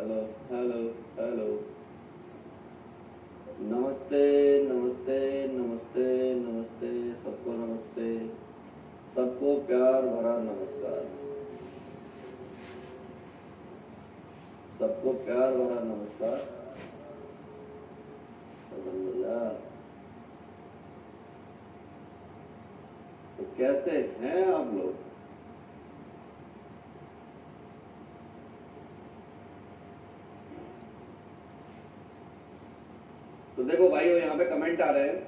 Hello hello hello. नमस्ते नमस्ते नमस्ते नमस्ते, सबको नमस्ते, सबको प्यार भरा नमस्कार, सबको प्यार भरा नमस्कार। अल्हम्दुलिल्लाह। तो कैसे हैं आप लोग? तो देखो भाई, यहाँ पे कमेंट आ रहे हैं,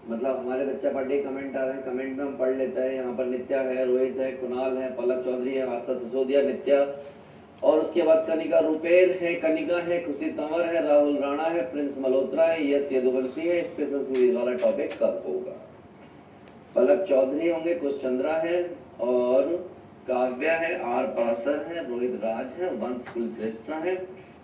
मतलब हमारे बच्चा पार्टी कमेंट आ रहे हैं। कमेंट में हम पढ़ लेते हैं। यहाँ पर नित्या है, रोहित है, कुणाल है, पलक चौधरी है, आस्था सिसोदिया, नित्या, और उसके बाद कनिका रुपेल है, कनिका है, खुशी तंवर है, राहुल राणा है, प्रिंस मल्होत्रा है, यस यदुवंशी है। स्पेशल सीरीज वाला टॉपिक कब होगा? पलक चौधरी होंगे, कुश चंद्रा है, और काव्या है, आर पासर है, रोहित राज है, वंश कुलश्रेष्ठा है,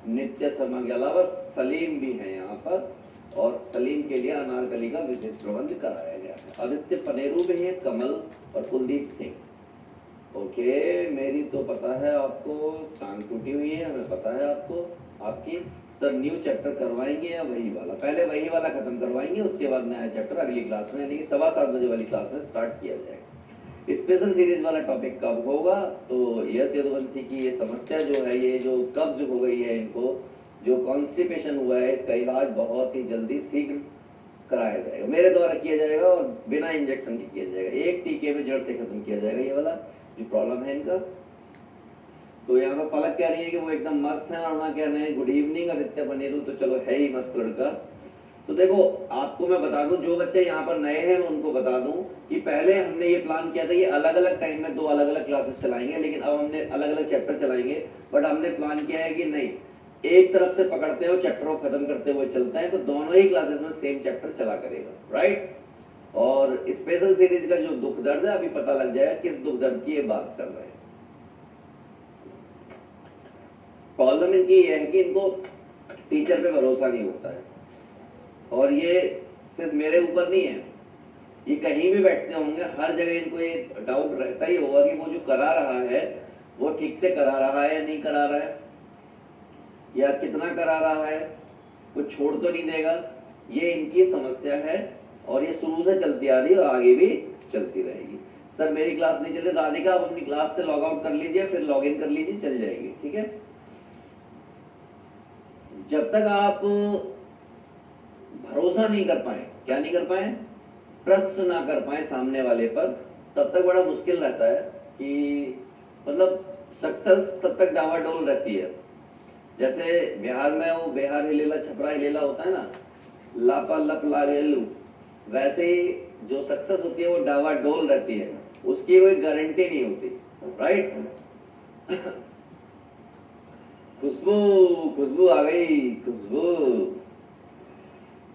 नित्य शर्मा के अलावा सलीम भी है यहाँ पर, और सलीम के लिए अनारकली का विशेष प्रबंध कराया गया है। आदित्य पनेरू भी है, कमल और कुलदीप सिंह। ओके, मेरी तो पता है आपको, टांग टूटी हुई है, हमें पता है आपको। आपकी सर न्यू चैप्टर करवाएंगे या वही वाला? पहले वही वाला खत्म करवाएंगे, उसके बाद नया चैप्टर अगली क्लास में, यानी कि 7:15 बजे वाली क्लास में स्टार्ट किया जाएगा। स्पेशल सीरीज वाला टॉपिक कब होगा? तो यस यदुवंशी की ये समस्या जो है, ये जो कब्ज हो गई है इनको, जो कॉन्स्टिपेशन हुआ है, इसका इलाज बहुत ही जल्दी शीघ्र कराया जाएगा, मेरे द्वारा किया जाएगा, और बिना इंजेक्शन के किया जाएगा। एक टीके में जड़ से खत्म किया जाएगा ये वाला जो प्रॉब्लम है इनका। तो यहाँ पर पलक कह रही है कि वो एकदम मस्त है, और कह रहे हैं गुड इवनिंग आदित्य पनेरू। तो चलो, है ही मस्त लड़का। तो देखो, आपको मैं बता दूं, जो बच्चे यहाँ पर नए हैं मैं उनको बता दूं कि पहले हमने ये प्लान किया था कि अलग अलग टाइम में 2 अलग अलग क्लासेस चलाएंगे, लेकिन अब हमने अलग अलग चैप्टर चलाएंगे। बट हमने प्लान किया है कि नहीं, एक तरफ से पकड़ते हो चैप्टर को खत्म करते हुए चलते हैं, तो दोनों ही क्लासेस में सेम चैप्टर चला करेगा, राइट। और स्पेशल सीरीज का जो दुख दर्द है, अभी पता लग जाएगा किस दुख दर्द की ये बात कर रहे हैं। प्रॉब्लम इनकी यह है कि इनको टीचर पे भरोसा नहीं होता है, और ये सिर्फ मेरे ऊपर नहीं है, ये कहीं भी बैठते होंगे, हर जगह इनको ये डाउट रहता ही होगा कि वो जो करा रहा है वो ठीक से करा रहा है या नहीं करा रहा है, या कितना करा रहा है, कुछ छोड़ तो नहीं देगा। ये इनकी समस्या है, और ये शुरू से चलती आ रही है और आगे भी चलती रहेगी। सर मेरी क्लास नहीं चल रही, राधिका आप अपनी क्लास से लॉग आउट कर लीजिए, फिर लॉग इन कर लीजिए, चल जाएगी, ठीक है। जब तक आप भरोसा नहीं कर पाए, क्या नहीं कर पाए, ट्रस्ट ना कर पाए सामने वाले पर, तब तक बड़ा मुश्किल रहता है कि मतलब सक्सेस तब तक डावाडोल रहती है। जैसे बिहार में वो बिहार हिलेला छपरा हिलेला होता है ना, लापा लप लागेलू, वैसे ही जो सक्सेस होती है वो डावाडोल रहती है, उसकी कोई गारंटी नहीं होती, राइट। खुशबू खुशबू आ गई, खुशबू।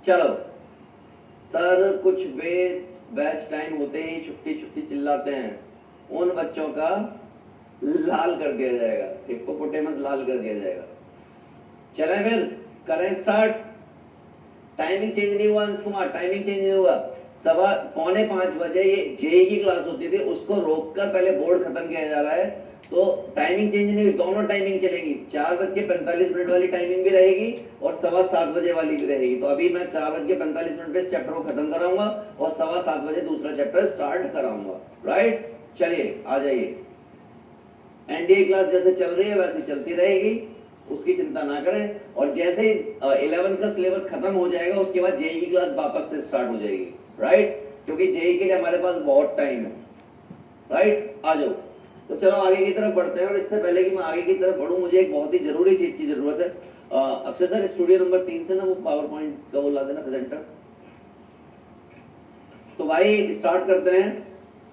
चलो सर, कुछ बैच टाइम होते ही छुट्टी छुट्टी चिल्लाते हैं, उन बच्चों का लाल कर दिया जाएगा, हिप्पोपोटेमस लाल कर दिया जाएगा। चलें फिर, करें स्टार्ट। टाइमिंग चेंज नहीं हुआ अंश कुमार, टाइमिंग चेंज नहीं हुआ। 4:45 बजे ये जेई की क्लास होती थी, उसको रोककर पहले बोर्ड खत्म किया जा रहा है, तो टाइमिंग चेंज नहीं हुई, दोनों टाइमिंग चलेगी। 4:45 वाली टाइमिंग भी रहेगी और 7:15 बजे वाली भी रहेगी। तो अभी मैं 4:45 पे इस चैप्टर को खत्म कराऊंगा और 7:15 बजे दूसरा चैप्टर स्टार्ट कराऊंगा, राइट। चलिए आ जाइए, एनडीए क्लास जैसे चल रही है वैसे चलती रहेगी, उसकी चिंता ना करें। और जैसे 11 का सिलेबस खत्म हो जाएगा, उसके बाद जेई की क्लास वापस से स्टार्ट हो जाएगी, राइट, क्योंकि जेई के लिए हमारे पास बहुत टाइम है, राइट। आ जाओ, तो चलो आगे की तरफ बढ़ते हैं। और इससे पहले कि मैं आगे की तरफ बढ़ूं, मुझे एक बहुत ही जरूरी चीज की जरूरत है। अक्षय सर, स्टूडियो नंबर 3 से ना वो पावर पॉइंट का वो ला देना, प्रेजेंटर। तो भाई स्टार्ट करते हैं।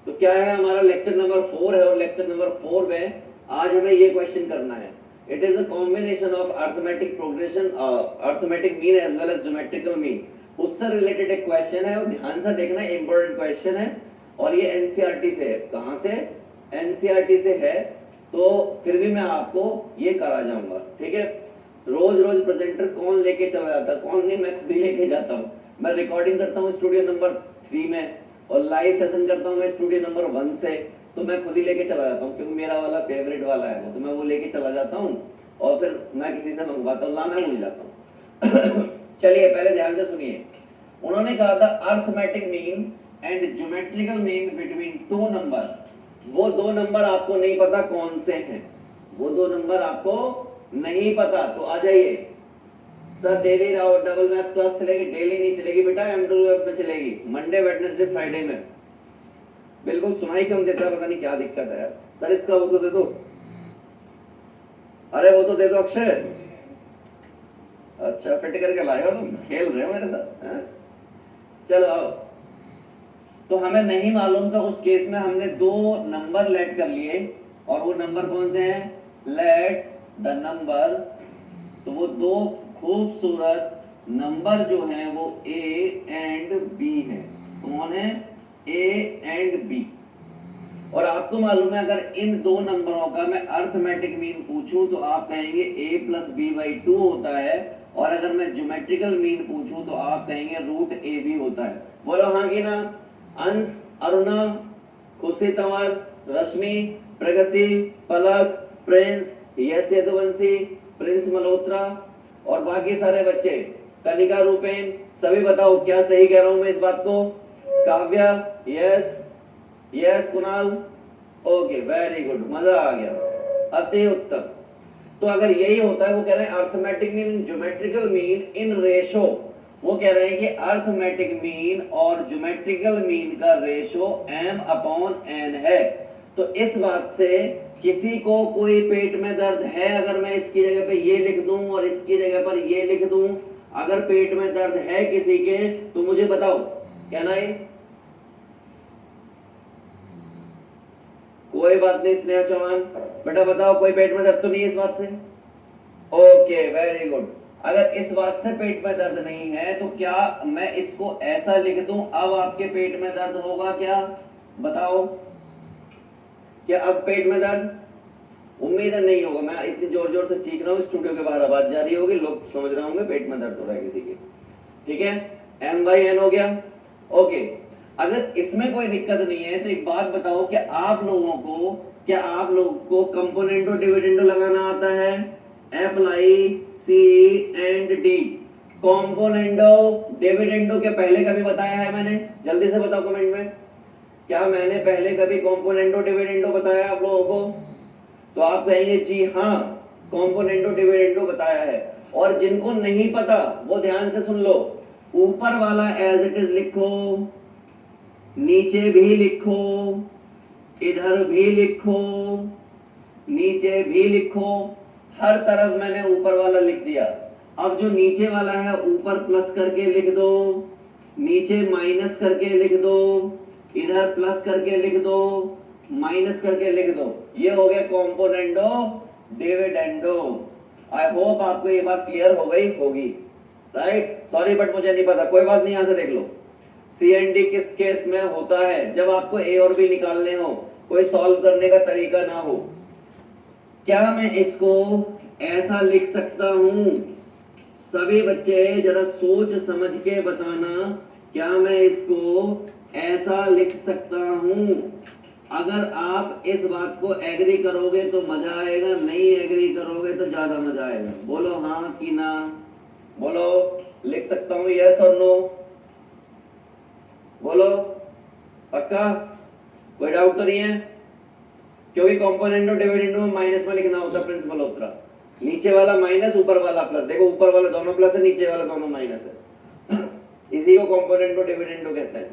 तो क्या है, हमारा लेक्चर नंबर 4 है, और लेक्चर नंबर 4 में आज हमें ये क्वेश्चन करना है। It is a combination of arithmetic progression, arithmetic mean as well as geometrical mean. उससे रिलेटेड एक क्वेश्चन है, और ध्यान से देखना, इंपॉर्टेंट क्वेश्चन है, और ये एनसीईआरटी से है। कहां से? एनसीईआरटी से है। तो फिर भी मैं आपको ये करा जाऊंगा, ठीक है। रोज रोज प्रेजेंटर कौन लेके चला जाता है, कौन नहीं, मैं खुद ही लेके जाता हूँ। मैं रिकॉर्डिंग करता हूँ स्टूडियो नंबर 3 में, और लाइव सेशन करता हूँ मैं स्टूडियो नंबर 1 से, तो मैं खुद ही लेके चला जाता हूँ, क्योंकि मेरा वाला फेवरेट वाला है वो, तो मैं वो लेके चला जाता हूँ। और फिर मैं किसी से मंगवाता हूँ, लाना भूल जाता हूँ। चलिए पहले ध्यान से सुनिए, उन्होंने कहा था arithmetic mean and geometrical mean between two numbers. वो दो नंबर आपको नहीं पता कौन से हैं, वो दो नंबर आपको नहीं पता, तो आ जाइए sir daily double maths class चलेगी? डेली नहीं चलेगी बेटा, M2F में चलेगी, मंडे वेडनेसडे फ्राइडे में। बिल्कुल सुनाई कम देता है, पता नहीं क्या दिक्कत है यार। सर इसका वो तो दे दो, अरे वो तो दे दो अक्षय। अच्छा फिट करके लाए हो तुम, खेल रहे हो मेरे साथ है? चलो आओ। तो हमें नहीं मालूम था, उस केस में हमने दो नंबर लेट कर लिए, और वो नंबर कौन से हैं? लेट द नंबर, तो वो दो खूबसूरत नंबर जो हैं वो ए एंड बी है। कौन है? A and B. और आपको मालूम है अगर इन दो नंबरों का मैं अर्थमेटिक मीन पूछूं तो आप कहेंगे a प्लस बी बाई 2 होता है, और अगर मैं ज्योमेट्रिकल मीन पूछूं तो आप कहेंगे रूट ए बी होता है। बोलो हाँ कि ना? अंश, अरुणा, खुशी, तंवर, रश्मि, प्रगति, पलक, प्रिंस, यश यदुवंशी, प्रिंस मल्होत्रा और बाकी सारे बच्चे, कनिका, रूपेन, सभी बताओ क्या सही कह रहा हूं मैं इस बात को? Kavya, yes yes, Kunal, okay very good, मजा आ गया, अति उत्तम। तो अगर यही होता है, वो कह रहे हैं arithmetic mean geometrical mean in ratio, वो कह रहे हैं कि अर्थमेटिक मीन और ज्योमेट्रिकल मीन का रेशो m/n है। तो इस बात से किसी को कोई पेट में दर्द है, अगर मैं इसकी जगह पे ये लिख दूं और इसकी जगह पर ये लिख दूं, अगर पेट में दर्द है किसी के तो मुझे बताओ, कहना है कोई बात नहीं। स्नेहा चौहान बेटा बताओ, कोई पेट में दर्द तो नहीं है इस बात से? Okay very good. अगर इस बात से पेट में दर्द नहीं है तो क्या मैं इसको ऐसा लिख दूं, अब आपके पेट में दर्द होगा क्या? बताओ, क्या अब पेट में दर्द? उम्मीद है नहीं होगा। मैं इतनी जोर जोर से चीख रहा हूँ, स्टूडियो के बाहर आवाज जा रही होगी, लोग समझ रहे होंगे पेट में दर्द हो रहा है किसी के। ठीक है, m/n हो गया। ओके, अगर इसमें कोई दिक्कत नहीं है तो एक बात बताओ, क्या आप लोगों को कंपोनेंटो डिविडेंडो लगाना आता है? Apply C and D. कंपोनेंटो डिविडेंडो के पहले कभी बताया है मैंने? जल्दी से बताओ कमेंट में, क्या मैंने पहले कभी कंपोनेंटो डिविडेंडो बताया आप लोगों को? तो आप कहेंगे जी हाँ, कंपोनेंटो डिविडेंडो बताया है। और जिनको नहीं पता वो ध्यान से सुन लो, ऊपर वाला एज इट इज लिखो, नीचे भी लिखो, इधर भी लिखो, नीचे भी लिखो, हर तरफ मैंने ऊपर वाला लिख दिया। अब जो नीचे वाला है ऊपर प्लस करके लिख दो, नीचे माइनस करके लिख दो, इधर प्लस करके लिख दो, माइनस करके लिख दो। ये हो गया कंपोनेंटो डिविडेंडो। आई होप आपको ये बात क्लियर हो गई होगी, राइट? सॉरी बट मुझे नहीं पता, कोई बात नहीं, यहां से देख लो। सी एंड डी किस केस में होता है? जब आपको ए और बी निकालने हो, कोई सॉल्व करने का तरीका ना हो। क्या मैं इसको ऐसा लिख सकता हूं? सभी बच्चे जरा सोच समझ के बताना, क्या मैं इसको ऐसा लिख सकता हूं? अगर आप इस बात को एग्री करोगे तो मजा आएगा, नहीं एग्री करोगे तो ज्यादा मजा आएगा। बोलो हाँ कि ना, बोलो लिख सकता हूं, यस और नो, बोलो पक्का? कोई डाउट तो नहीं है? क्योंकि कंपोनेंट और डिविडेंड में माइनस में लिखना होता है प्रिंस मल्होत्रा। नीचे वाला माइनस, ऊपर वाला प्लस। देखो ऊपर वाला दोनों प्लस है, नीचे वाला दोनों माइनस है। इसी को कंपोनेंट और डिविडेंड कहते हैं।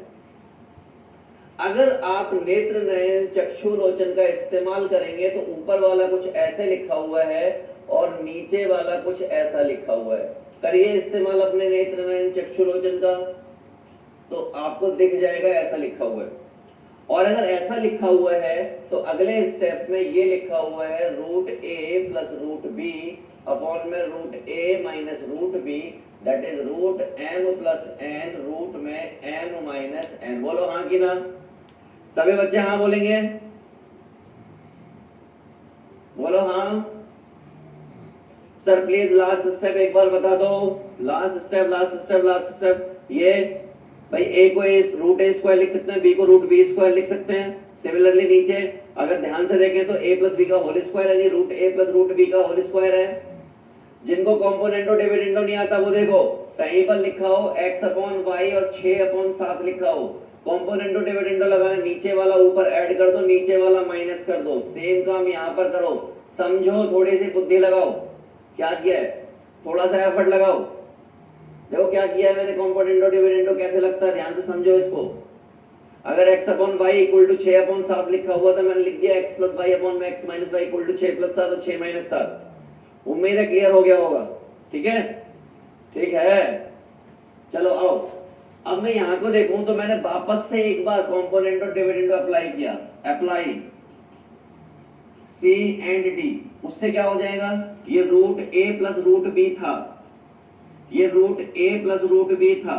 अगर आप नेत्र नयन चक्षु लोचन का इस्तेमाल करेंगे तो ऊपर वाला कुछ ऐसे लिखा हुआ है और नीचे वाला कुछ ऐसा लिखा हुआ है। करिए इस्तेमाल अपने नेत्र नयन चक्षु लोचन का, तो आपको दिख जाएगा ऐसा लिखा हुआ है। और अगर ऐसा लिखा हुआ है तो अगले स्टेप में ये लिखा हुआ है root A plus root B upon में root A minus root B, that is root M plus N, root में एम माइनस एन। बोलो हाँ कि ना? सभी बच्चे हाँ बोलेंगे? बोलो हाँ। सर प्लीज लास्ट स्टेप एक बार बता दो। Last step. ये भाई ए को रूट ए स्क्वायर लिख सकते हैं, बी को रूट बी स्क्वायर लिख सकते हैं। सिमिलरली नीचे अगर ध्यान से देखें तो a प्लस बी का होल स्क्वायर यानी root a plus root B का होल स्क्वायर है। जिनको कॉम्पोनेंटो डिविडेंडो नहीं आता वो देखो कहीं पर लिखा हो x अपॉन वाई और 6 अपॉन 7 लिखा हो, कॉम्पोनेंटो डिविडेंडो लगाने नीचे वाला ऊपर ऐड कर दो, नीचे वाला माइनस कर दो। सेम काम यहां पर करो, समझो, थोड़ी सी बुद्धि लगाओ। क्या किया है, थोड़ा सा एफर्ट लगाओ। देखो क्या किया है मैंने, कॉम्पोनेंटो डिविडेंडो कैसे लगता है, ध्यान से समझो इसको। अगर x upon Y equal to 6 upon 7 लिखा हुआ था, मैंने लिख दिया x प्लस वाई अपॉन में x minus Y equal to 6 plus 7 और 6 माइनस 7। उम्मीद है क्लियर हो गया होगा। ठीक है, ठीक है, चलो आओ। अब मैं यहां को देखूं तो मैंने वापस से एक बार कॉम्पोनेंटो डिविडेंडो अप्लाई किया, अप्लाई C एंड D, उससे क्या हो जाएगा, ये root a plus root B था, ये root a plus root B था।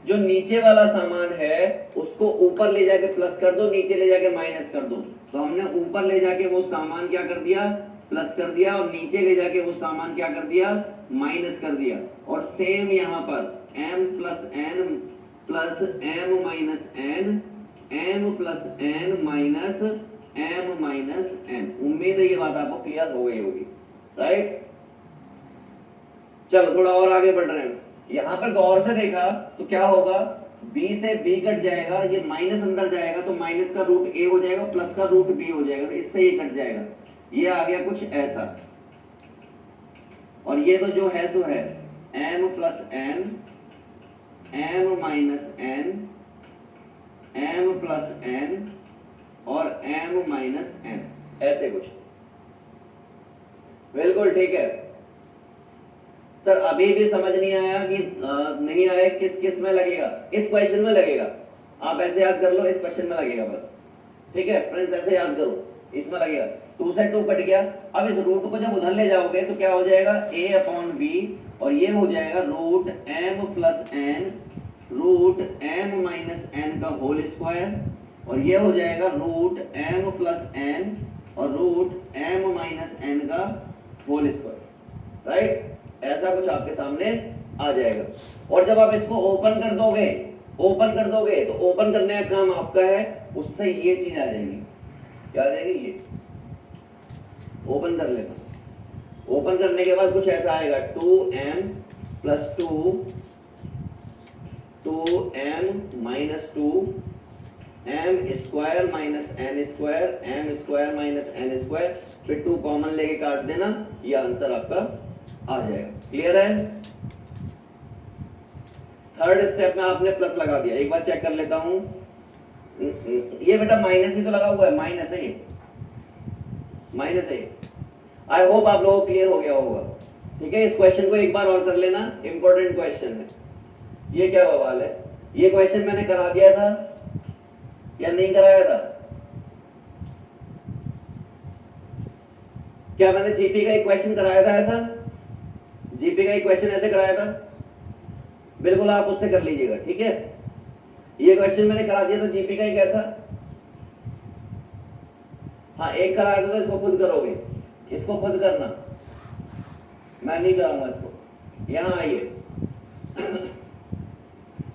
जो नीचे वाला सामान है उसको ऊपर ले जाके प्लस कर दो, नीचे ले जाके माइनस कर दो। तो हमने ऊपर ले जाके वो सामान क्या कर दिया, प्लस कर दिया, और नीचे ले जाके वो सामान क्या कर दिया, माइनस कर दिया। और सेम यहां पर m plus n plus m minus n, m plus n minus m minus n। उम्मीद है ये बात आपको क्लियर हो गई होगी, राइट। चलो थोड़ा और आगे बढ़ रहे हैं। यहां पर गौर से देखा तो क्या होगा, b से b कट जाएगा, ये माइनस अंदर जाएगा तो माइनस का रूट a हो जाएगा, प्लस का रूट b हो जाएगा, तो इससे ये कट जाएगा। ये आ गया कुछ ऐसा, और ये तो जो है सो है m plus n, m minus n, m plus n और m माइनस n, ऐसे कुछ। बिल्कुल ठीक है सर। अभी भी समझ नहीं आया कि नहीं आया, किस किस में लगेगा, इस क्वेश्चन में लगेगा। आप ऐसे याद कर लो, इस क्वेश्चन में लगेगा बस। ठीक है फ्रेंड्स, ऐसे याद करो, इसमें लगेगा। 2 से 2 कट गया। अब इस रूट को जब उधर ले जाओगे तो क्या हो जाएगा, a अपॉन b, और ये हो जाएगा root m plus n, root m minus n का होल स्क्वायर, और ये हो जाएगा रूट m प्लस n और रूट m माइनस n का होल स्क्वायर, राइट। ऐसा कुछ आपके सामने आ जाएगा। और जब आप इसको ओपन कर दोगे, ओपन कर दोगे तो ओपन करने का काम आपका है, उससे ये चीज आ जाएगी। क्या आ जाएगी, ये ओपन कर लेना। ओपन करने के बाद कुछ ऐसा आएगा, 2m plus 2, 2m minus 2, m square minus n square, m square minus n square, फिर 2 कॉमन लेके काट देना, ये आंसर आपका आ जाएगा। क्लियर है। थर्ड स्टेप में आपने प्लस लगा दिया, एक बार चेक कर लेता हूं। ये बेटा माइनस ही तो लगा हुआ है, माइनस है, माइनस है। आई होप आप लोगों को क्लियर हो गया होगा। ठीक है, इस क्वेश्चन को एक बार और कर लेना, इंपॉर्टेंट क्वेश्चन है। ये क्या सवाल है, ये क्वेश्चन मैंने करा दिया था या नहीं कराया था? क्या मैंने जीपी का एक क्वेश्चन कराया था ऐसा? जीपी का एक क्वेश्चन ऐसे कराया था? बिल्कुल आप उससे कर लीजिएगा। ठीक है, ये क्वेश्चन मैंने करा दिया था जीपी का एक ऐसा। हाँ एक कराया था, तो इसको खुद करोगे, इसको खुद करना, मैं नहीं कराऊंगा इसको। यहां आइए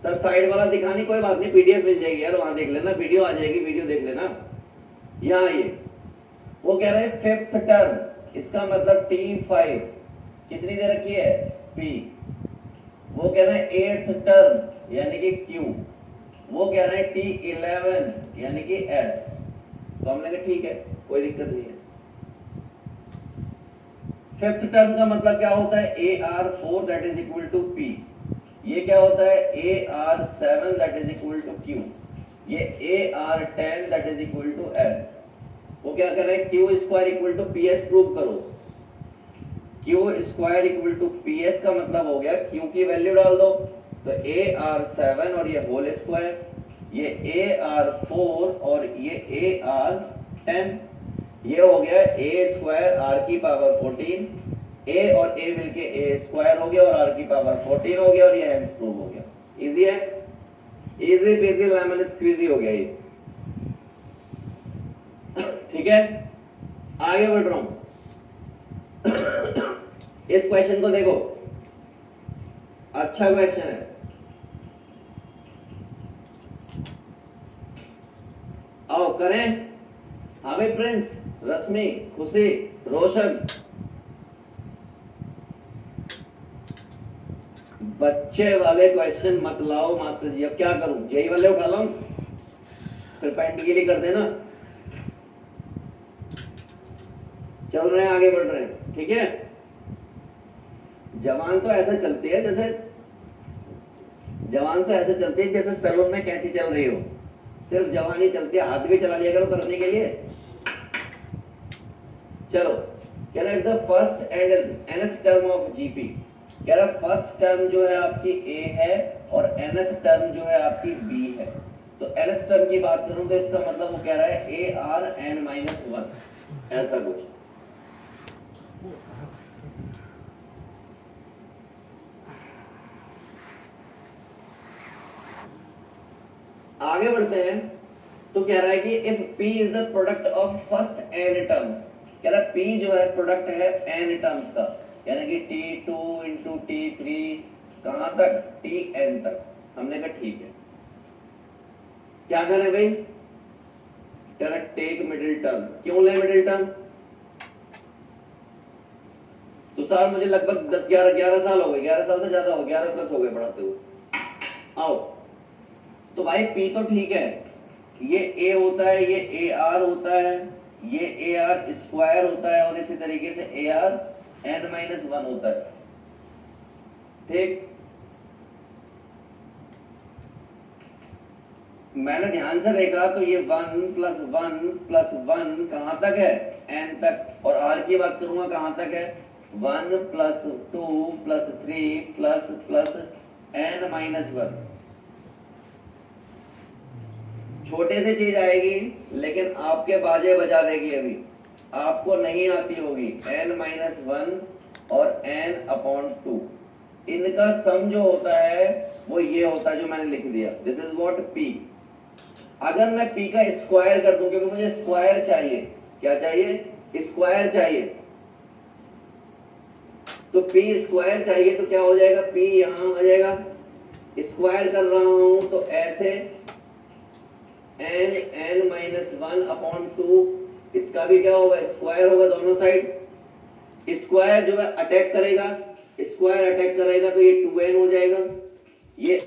सर साइड वाला दिखानी कोई बात नहीं, पीडीएफ मिल जाएगी यार, वहां देख लेना, वीडियो आ जाएगी, वीडियो देख लेना। यहां आइए, वो कह रहे हैं फिफ्थ टर्म, इसका मतलब T5 कितनी दे रखी है, P। वो कह रहे हैं एट्थ टर्म यानी कि Q, वो कह रहे हैं T11 यानी कि S। तो हमने कहा ठीक है, कोई दिक्कत नहीं है। फिफ्थ टर्म का मतलब क्या होता है, AR4 that is equal to P। ये क्या होता है, AR7 that is equal to Q। ये AR10 that is equal to S। वो क्या कर रहे हैं, Q square equal to PS prove करो। Q square equal to PS का मतलब हो गया Q की वैल्यू डाल दो, तो AR7 और ये होल स्क्वायर, ये AR4 और ये AR10, ये हो गया A स्क्वायर R की पावर 14, A और A मिलके A स्क्वायर हो गया और R की पावर 14 हो गया, और ये हेंस प्रूव हो गया। इजी है, इजी पेजी लेमन स्क्वीजी हो गया ये। ठीक है, आगे बढ़ रहा हूं। इस क्वेश्चन को देखो, अच्छा क्वेश्चन है। आओ करें। अभी प्रिंस, रश्मि, खुशी, रोशन, बच्चे वाले क्वेश्चन मत लाओ मास्टर जी। अब क्या करूं, जेई वाले उठा लाऊं, फिर पैंट गीली कर देना। चल रहे हैं, आगे बढ़ रहे हैं, ठीक है। जवान तो ऐसे चलती है जैसे सैलून में कैंची चल रही हो। सिर्फ जवानी चलती है, हाथ भी चला लिया करो करने के लिए। चलो, कह रहा है the first and nth term of GP. कह रहा फर्स्ट टर्म जो है आपकी ए है और nth टर्म जो है आपकी बी है। तो nth टर्म की बात करूं तो इसका मतलब वो कह रहा है A R N minus one, ऐसा कुछ। आगे बढ़ते हैं तो कह रहा है कि if P is the product of first n terms. कह रहा है P जो है प्रोडक्ट है n टर्म्स का, यानी कि T2 इंटू T3 कहां तक, Tn तक। हमने कहा ठीक है, क्या करें भाई, कह रहा टेक मिडिल टर्म। क्यों ले मिडिल टर्म, तो सर मुझे लगभग 11 साल हो गए, 11 साल से ज्यादा हो, 11 प्लस हो गए पढ़ाते हुए। आओ, तो भाई P तो ठीक है, ये A होता है, ये ए आर होता है, ये ए आर स्क्वायर होता है और इसी तरीके से A R N minus one होता है, ठीक। मैंने ध्यान से देखा तो ये 1 प्लस 1 प्लस 1 कहां तक है, n तक। और r की बात करूंगा कहां तक है, 1 plus 2 plus 3 plus plus n minus one. छोटे से चीज आएगी लेकिन आपके बाजे बजा देगी। अभी आपको नहीं आती होगी, n माइनस वन और n अपॉन टू, इनका सम जो होता है वो ये होता है जो मैंने लिख दिया, दिस इज व्हाट P। अगर मैं P का स्क्वायर कर दूं, क्योंकि मुझे स्क्वायर चाहिए, क्या चाहिए, स्क्वायर चाहिए, तो P स्क्वायर चाहिए तो क्या हो जाएगा, P यहां आ जाएगा, स्क्वायर कर रहा हूं तो ऐसे n minus one upon two, इसका भी क्या होगा, स्क्वायर होगा दोनों साइड। स्क्वायर जो है अटैक करेगा, स्क्वायर अटैक करेगा तो ये 2n हो जाएगा, ये